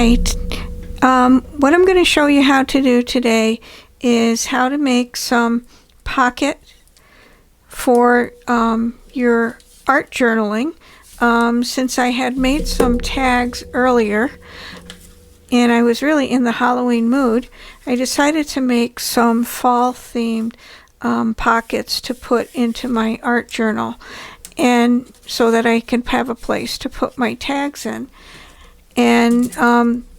Hi, what I'm going to show you how to do today is how to make some pocket for your art journaling. Since I had made some tags earlier and I was really in the Halloween mood, I decided to make some fall themed pockets to put into my art journal, and so that I can have a place to put my tags in. And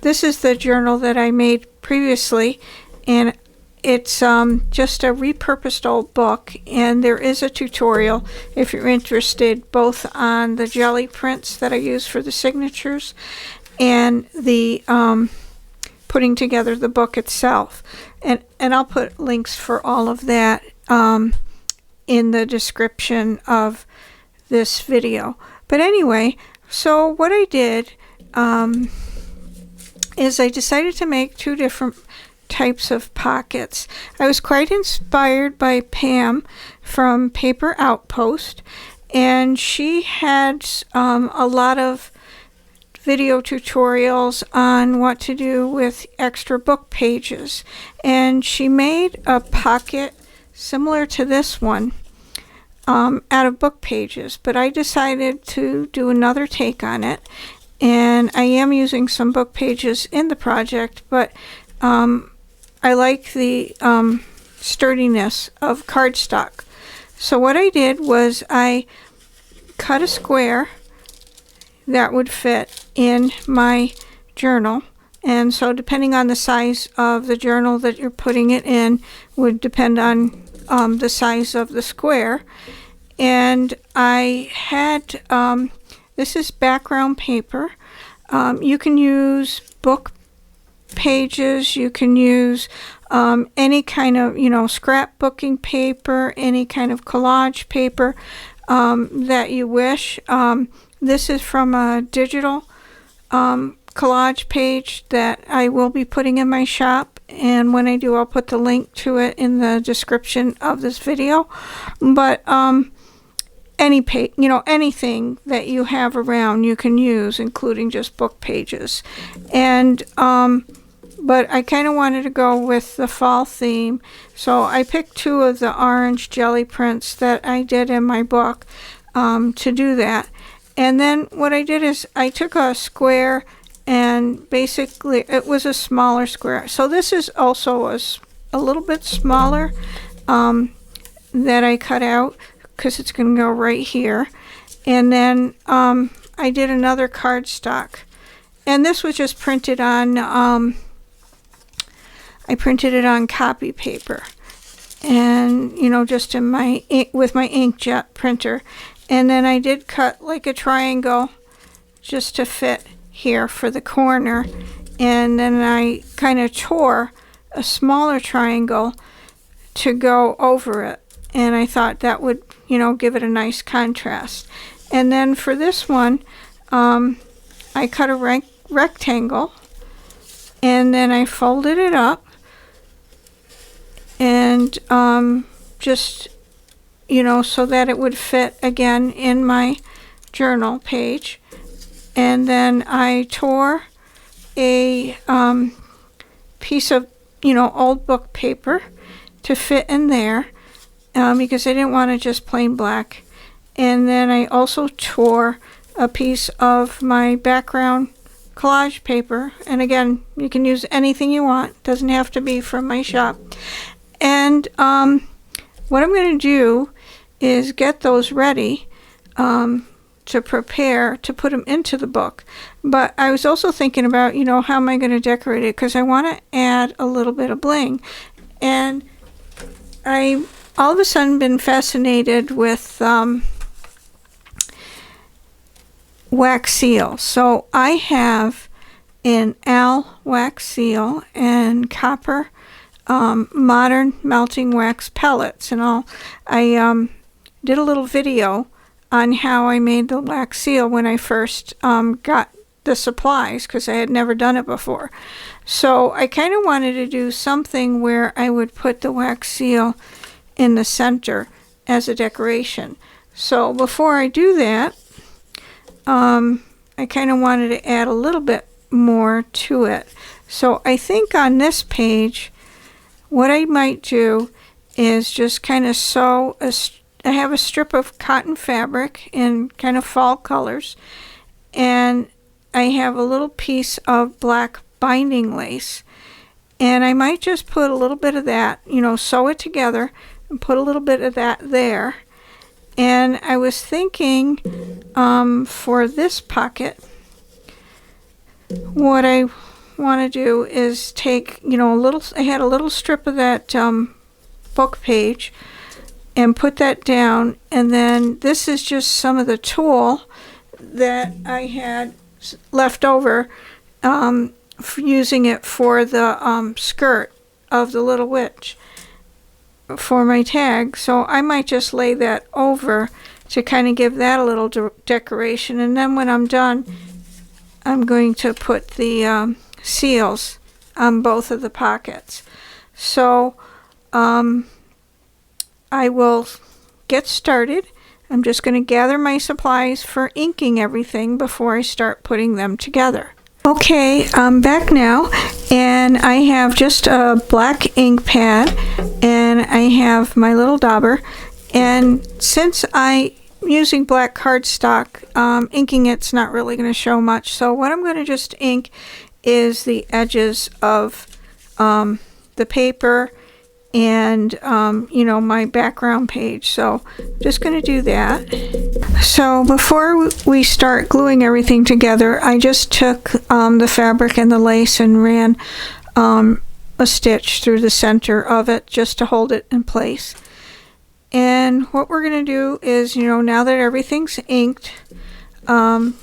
this is the journal that I made previously, and it's just a repurposed old book, and there is a tutorial if you're interested, both on the jelly prints that I use for the signatures and the putting together the book itself. And I'll put links for all of that in the description of this video. But anyway, so what I did is I decided to make two different types of pockets. I was quite inspired by Pam from Paper Outpost, and she had a lot of video tutorials on what to do with extra book pages, and she made a pocket similar to this one out of book pages, but I decided to do another take on it. And I am using some book pages in the project, but I like the sturdiness of cardstock. So what I did was I cut a square that would fit in my journal. And so depending on the size of the journal that you're putting it in would depend on the size of the square. And I had this is background paper. You can use book pages, you can use any kind of, scrapbooking paper, any kind of collage paper that you wish. This is from a digital collage page that I will be putting in my shop, and when I do, I'll put the link to it in the description of this video. But anything that you have around you can use, including just book pages. And but I kind of wanted to go with the fall theme, so I picked two of the orange jelly prints that I did in my book to do that. And then what I did is I took a square, and basically it was a smaller square, so this is also a little bit smaller that I cut out because it's going to go right here. And then I did another cardstock, and this was just printed on I printed it on copy paper, and just in my with my inkjet printer. And then I did cut like a triangle just to fit here for the corner, and then I kind of tore a smaller triangle to go over it, and I thought that would give it a nice contrast. And then for this one, I cut a rectangle, and then I folded it up, and just so that it would fit again in my journal page. And then I tore a piece of old book paper to fit in there, because I didn't want it just plain black. And then I also tore a piece of my background collage paper, and again, you can use anything you want, doesn't have to be from my shop. And what I'm going to do is get those ready to prepare to put them into the book. But I was also thinking about how am I going to decorate it, because I want to add a little bit of bling. And I all of a sudden been fascinated with wax seal. So I have an Al wax seal and copper modern melting wax pellets, and I did a little video on how I made the wax seal when I first got the supplies, because I had never done it before. So I kind of wanted to do something where I would put the wax seal in the center as a decoration. So before I do that, I kind of wanted to add a little bit more to it. So I think on this page, what I might do is just kind of sew I have a strip of cotton fabric in kind of fall colors, and I have a little piece of black binding lace, and I might just put a little bit of that, sew it together and put a little bit of that there. And I was thinking for this pocket, what I want to do is take, I had a little strip of that book page and put that down, and then this is just some of the tulle that I had left over using it for the skirt of the little witch for my tag. So I might just lay that over to kind of give that a little decoration, and then when I'm done, I'm going to put the seals on both of the pockets. So I will get started. I'm just going to gather my supplies for inking everything before I start putting them together. Okay, I'm back now, and I have just a black ink pad, and I have my little dauber, and since I'm using black cardstock, inking it's not really going to show much, so what I'm going to just ink is the edges of the paper and my background page. So just going to do that. So before we start gluing everything together, I just took the fabric and the lace and ran a stitch through the center of it just to hold it in place. And what we're going to do is, now that everything's inked,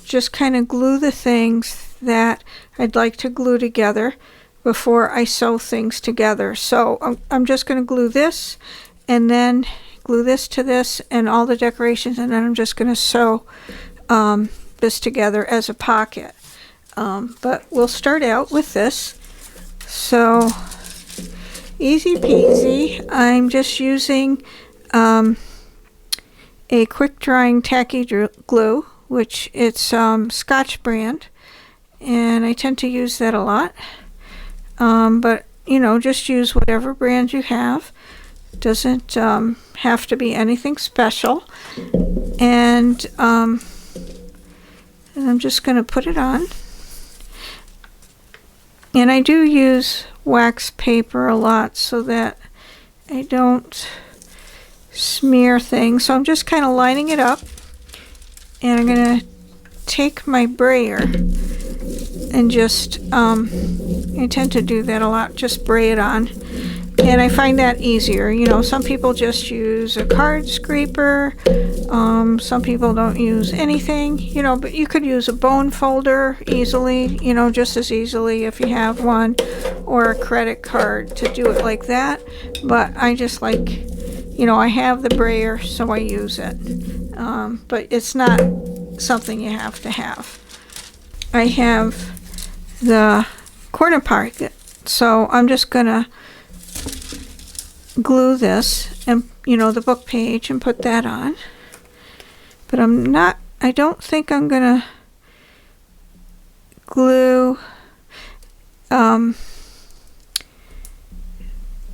just kind of glue the things that I'd like to glue together before I sew things together. So I'm just going to glue this and then glue this to this and all the decorations, and then I'm just going to sew this together as a pocket. But we'll start out with this. So easy peasy. I'm just using a quick drying tacky glue, which it's Scotch brand, and I tend to use that a lot. But just use whatever brand you have. Doesn't have to be anything special. And I'm just going to put it on. And I do use wax paper a lot so that I don't smear things. So I'm just kind of lining it up, and I'm going to take my brayer and just I tend to do that a lot, just bray it on, and I find that easier. Some people just use a card scraper, some people don't use anything, but you could use a bone folder easily, just as easily if you have one, or a credit card to do it like that. But I just like, I have the brayer, so I use it, but it's not something you have to have. I have the corner pocket, so I'm just gonna glue this and the book page and put that on, but I don't think I'm gonna glue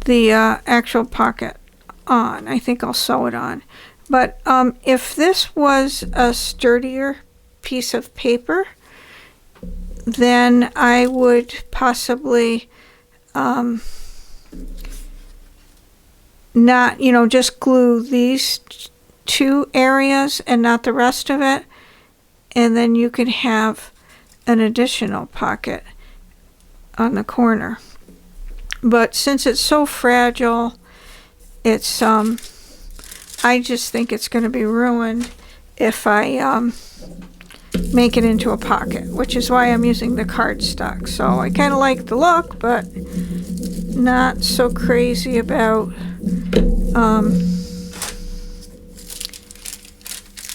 the actual pocket on. I think I'll sew it on, but if this was a sturdier piece of paper, then I would possibly not, just glue these two areas and not the rest of it, and then you could have an additional pocket on the corner. But since it's so fragile, it's I just think it's going to be ruined if I make it into a pocket, which is why I'm using the cardstock. So I kind of like the look, but not so crazy about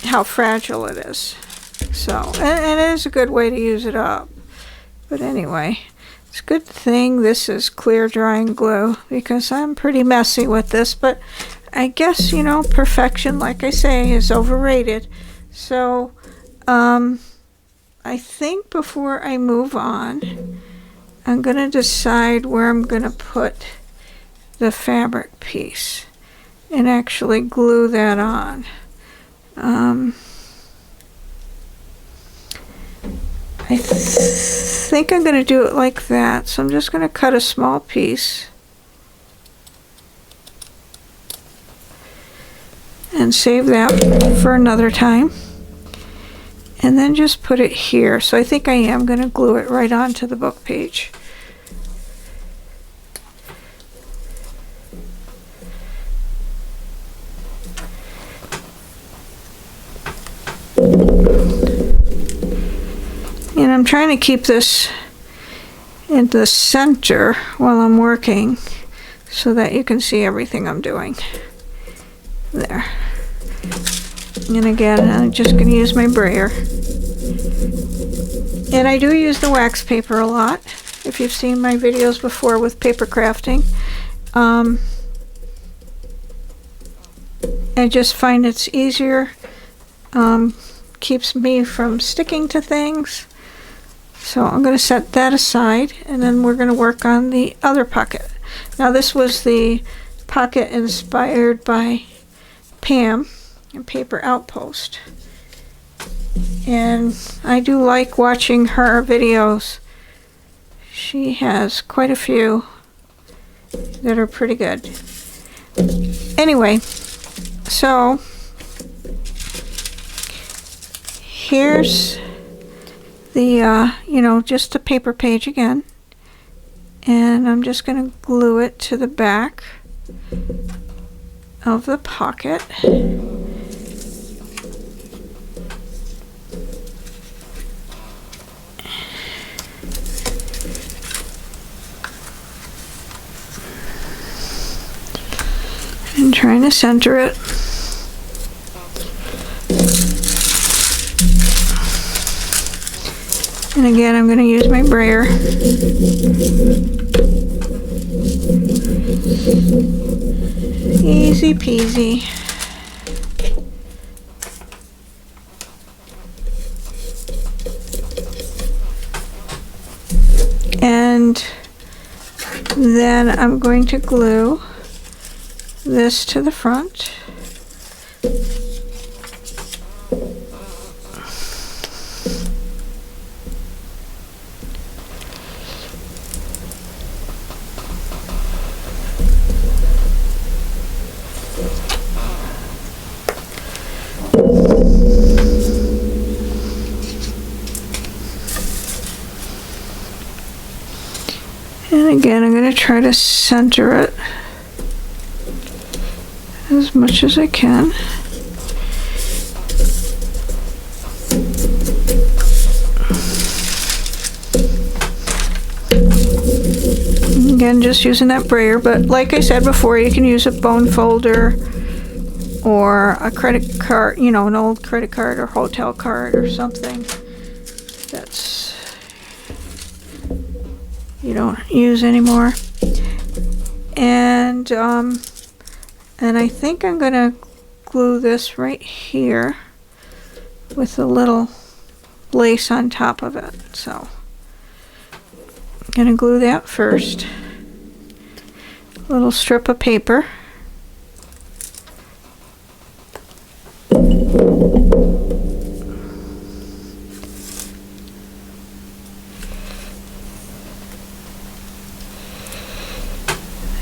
how fragile it is. So, and it is a good way to use it up. But anyway, it's a good thing this is clear drying glue, because I'm pretty messy with this, but I guess, perfection, like I say, is overrated. So, I think before I move on, I'm going to decide where I'm going to put the fabric piece and actually glue that on. I think I'm going to do it like that, so I'm just going to cut a small piece and save that for another time, and then just put it here. So I think I am going to glue it right onto the book page. And I'm trying to keep this in the center while I'm working so that you can see everything I'm doing. There. And again, I'm just going to use my brayer. And I do use the wax paper a lot. If you've seen my videos before with paper crafting, I just find it's easier. Keeps me from sticking to things. So I'm going to set that aside, and then we're going to work on the other pocket. Now this was the pocket inspired by Pam in Paper Outpost, and I do like watching her videos. She has quite a few that are pretty good. Anyway, so here's the just a paper page again, and I'm just going to glue it to the back of the pocket. And trying to center it. And again, I'm going to use my brayer. Easy peasy. And then I'm going to glue this to the front. And again, I'm going to try to center it as much as I can. Again, just using that brayer, but like I said before, you can use a bone folder or a credit card, an old credit card or hotel card or something that's you don't use anymore. And I think I'm going to glue this right here with a little lace on top of it. So I'm going to glue that first. A little strip of paper.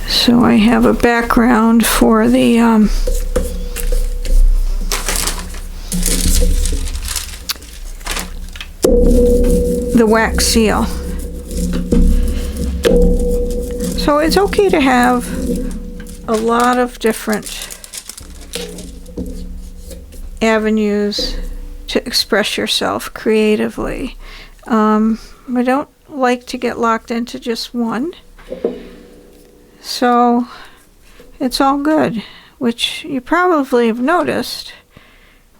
So I have a background for the wax seal. So it's okay to have a lot of different avenues to express yourself creatively. I don't like to get locked into just one. So it's all good, which you probably have noticed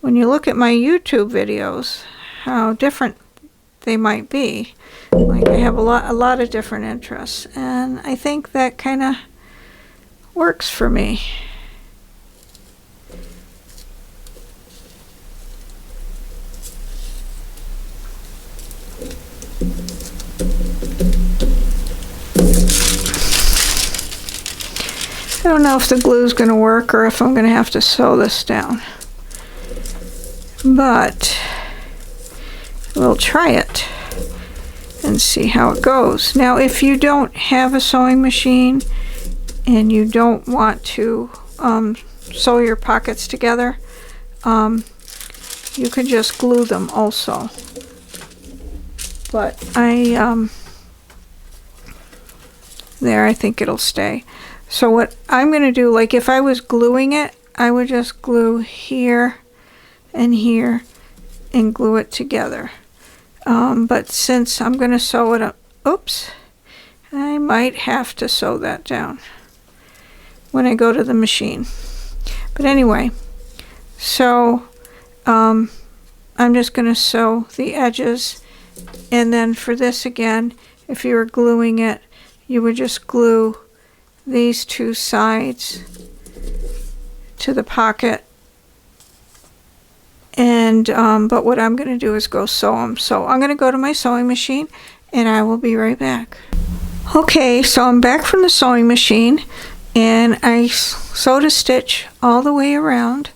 when you look at my YouTube videos, how different they might be. Like I have a lot of different interests, and I think that kind of works for me. don't know if the glue is going to work or if I'm going to have to sew this down, but we'll try it and see how it goes. Now, if you don't have a sewing machine and you don't want to sew your pockets together, you can just glue them also. But I think it'll stay. So what I'm going to do, like if I was gluing it, I would just glue here and here and glue it together. But since I'm going to sew it up, oops, I might have to sew that down when I go to the machine. But anyway, so I'm just going to sew the edges, and then for this again, if you were gluing it, you would just glue these two sides to the pocket. And but what I'm going to do is go sew them. So I'm going to go to my sewing machine and I will be right back. Okay, so I'm back from the sewing machine and I sewed a stitch all the way around,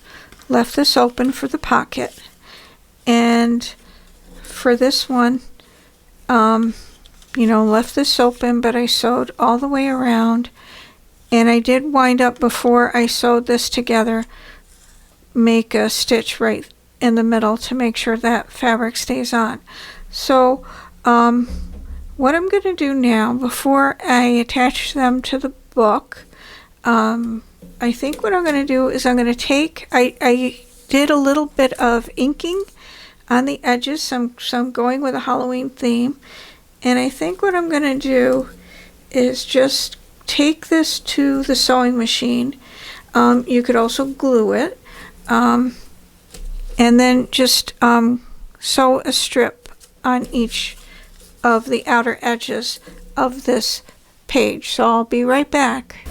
left this open for the pocket, and for this one, you know, left this open, but I sewed all the way around, and I did wind up, before I sewed this together, make a stitch right in the middle to make sure that fabric stays on. So what I'm going to do now, before I attach them to the book, I think what I'm going to do is I'm going to take, I did a little bit of inking on the edges, so I'm going with a Halloween theme, and I think what I'm going to do is just take this to the sewing machine. You could also glue it, and then just sew a strip on each of the outer edges of this page. So I'll be right back.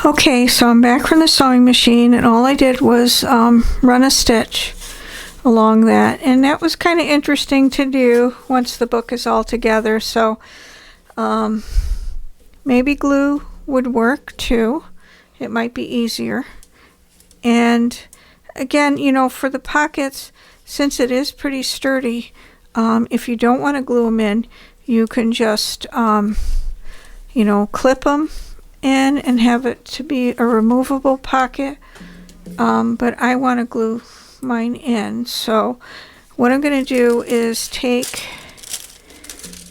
Okay, so I'm back from the sewing machine, and all I did was run a stitch along that, and that was kind of interesting to do once the book is all together. So maybe glue would work too. It might be easier. And again, you know, for the pockets, since it is pretty sturdy, if you don't want to glue them in, you can just you know, clip them in and have it to be a removable pocket, but I want to glue mine in. So what I'm going to do is take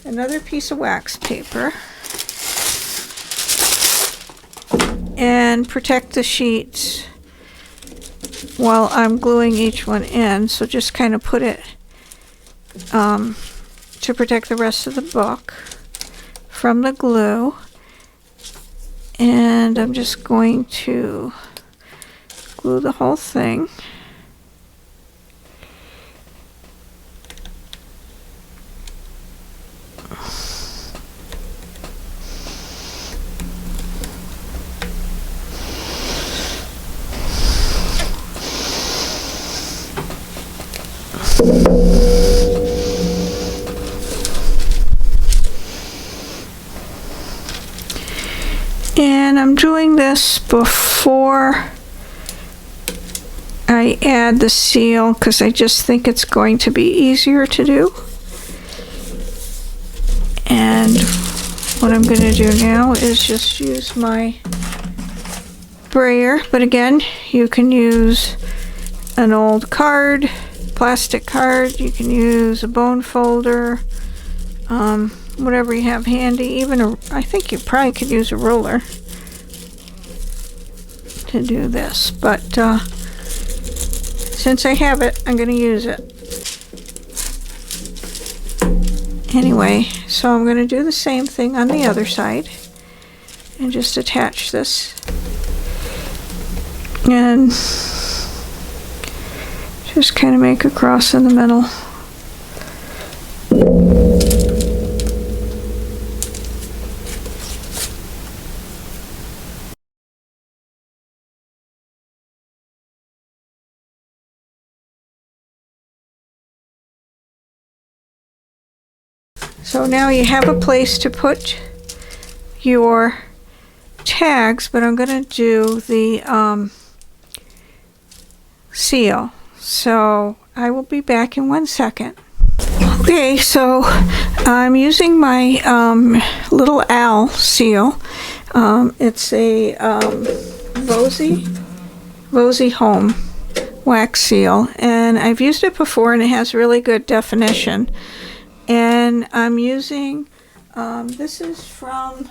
another piece of wax paper and protect the sheets while I'm gluing each one in. So just kind of put it to protect the rest of the book from the glue, and I'm just going to glue the whole thing. And I'm doing this before I add the seal because I just think it's going to be easier to do. And what I'm going to do now is just use my brayer, but again, you can use an old card, plastic card, you can use a bone folder, whatever you have handy. Even I think you probably could use a ruler to do this, but since I have it, I'm going to use it. Anyway, so I'm going to do the same thing on the other side and just attach this and just kind of make a cross in the middle. So now you have a place to put your tags, but I'm going to do the seal. So I will be back in 1 second. Okay, so I'm using my little owl seal. It's a Rosy Home wax seal, and I've used it before and it has really good definition. And I'm using this is from,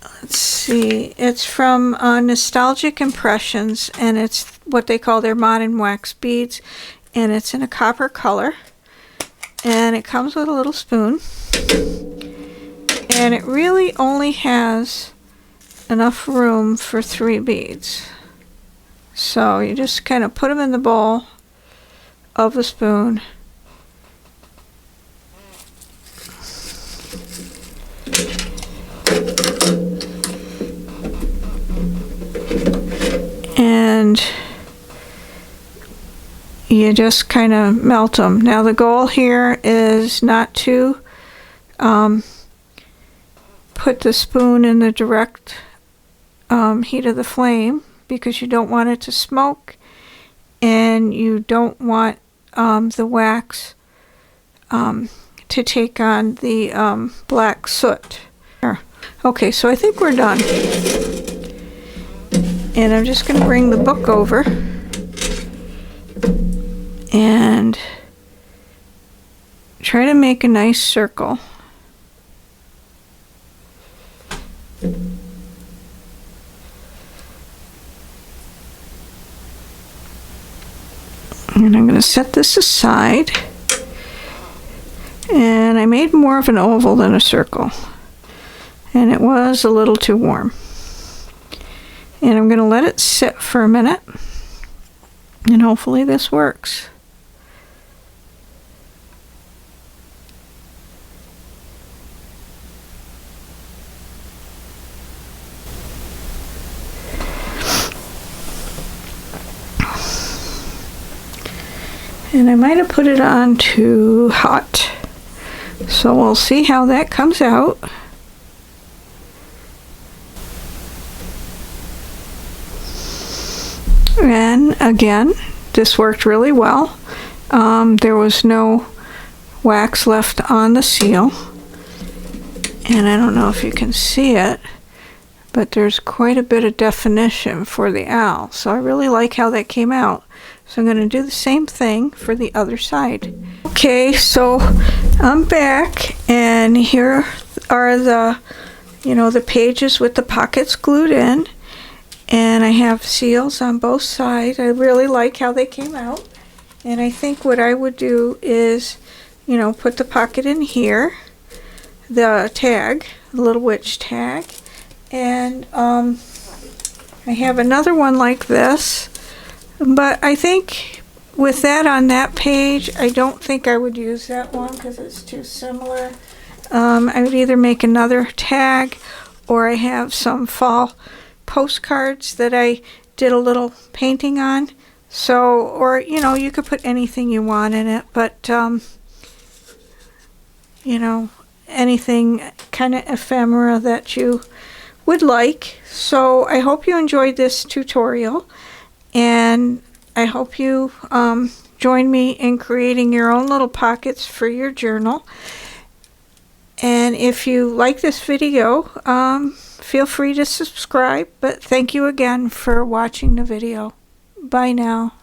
let's see, it's from Nostalgic Impressions, and it's what they call their modern wax beads, and it's in a copper color, and it comes with a little spoon, and it really only has enough room for 3 beads. So you just kind of put them in the bowl of the spoon, and you just kind of melt them. Now the goal here is not to put the spoon in the direct heat of the flame, because you don't want it to smoke, and you don't want the wax to take on the black soot. Okay, so I think we're done. And I'm just going to bring the book over and try to make a nice circle. And I'm going to set this aside. And I made more of an oval than a circle, and it was a little too warm. And I'm going to let it sit for a minute, and hopefully this works. And I might have put it on too hot, so we'll see how that comes out. And again, this worked really well. There was no wax left on the seal, and I don't know if you can see it, but there's quite a bit of definition for the owl, so I really like how that came out. So I'm going to do the same thing for the other side. Okay, so I'm back, and here are the, the pages with the pockets glued in, and I have seals on both sides. I really like how they came out, and I think what I would do is, put the pocket in here, the tag, the little witch tag, and I have another one like this. But I think with that on that page, I don't think I would use that one because it's too similar. I would either make another tag, or I have some fall postcards that I did a little painting on. So, or, you could put anything you want in it, but, anything kind of ephemera that you would like. So I hope you enjoyed this tutorial. And I hope you join me in creating your own little pockets for your journal. And if you like this video, feel free to subscribe. But thank you again for watching the video. Bye now.